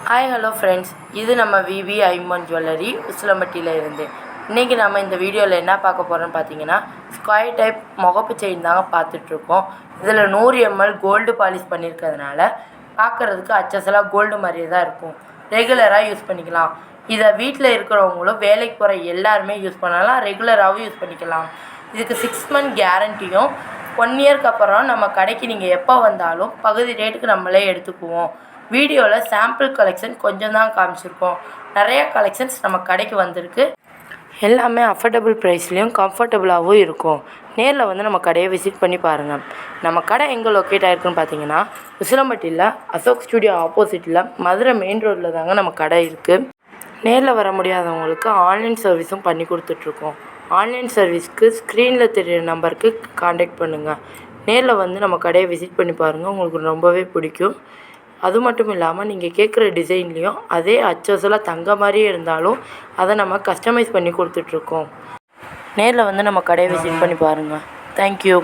Hi hello friends, இது நம்ம விவி Ayman jewellery உசிலம்பட்டியில் இருந்து. இன்றைக்கி நம்ம இந்த வீடியோவில் என்ன பார்க்க போகிறோன்னு பார்த்தீங்கன்னா, ஸ்கொயர் டைப் முகப்பு செயின் தாங்க பார்த்துட்ருக்கோம். இதில் 100 ml கோல்டு பாலிஷ் பண்ணியிருக்கிறதுனால பார்க்குறதுக்கு அச்சசலாக கோல்டு மாதிரியே தான் இருக்கும். ரெகுலராக யூஸ் பண்ணிக்கலாம். இதை வீட்டில் இருக்கிறவங்களும் வேலைக்கு போகிற எல்லாருமே யூஸ் பண்ணலாம், ரெகுலராகவும் யூஸ் பண்ணிக்கலாம். இதுக்கு 6 month கேரண்டியும் 1 yearக்கு அப்புறம் நம்ம கடைக்கு நீங்கள் எப்போ வந்தாலும் பகுதி ரேட்டுக்கு நம்மளே எடுத்துக்குவோம். வீடியோவில் சாம்பிள் கலெக்ஷன் கொஞ்சம் தான் காமிச்சிருக்கோம். நிறைய கலெக்ஷன்ஸ் நம்ம கடைக்கு வந்திருக்கு. எல்லாமே அஃபோர்டபுள் ப்ரைஸ்லேயும் கம்ஃபர்டபுளாகவும் இருக்கும். நேரில் வந்து நம்ம கடையை விசிட் பண்ணி பாருங்கள். நம்ம கடை எங்கே லொக்கேட் ஆகிருக்குன்னு பார்த்தீங்கன்னா, உசிலம்பட்டியில் அசோக் ஸ்டுடியோ ஆப்போசிட்டில் மதுரை மெயின் ரோட்டில் தாங்க நம்ம கடை இருக்குது. நேரில் வர முடியாதவங்களுக்கு ஆன்லைன் சர்வீஸும் பண்ணி கொடுத்துட்ருக்கோம். ஆன்லைன் சர்வீஸ்க்கு ஸ்க்ரீனில் தெரிகிற நம்பருக்கு காண்டாக்ட் பண்ணுங்கள். நேரில் வந்து நம்ம கடையை விசிட் பண்ணி பாருங்கள், உங்களுக்கு ரொம்பவே பிடிக்கும். அது மட்டும் இல்லாமல் நீங்கள் கேட்குற டிசைன்லேயும் அதே அச்சசலாக தங்க மாதிரியே இருந்தாலும் அதை நம்ம கஸ்டமைஸ் பண்ணி கொடுத்துட்ருக்கோம். நேரில் வந்து நம்ம கடையை விசிட் பண்ணி பாருங்கள். தேங்க்யூ.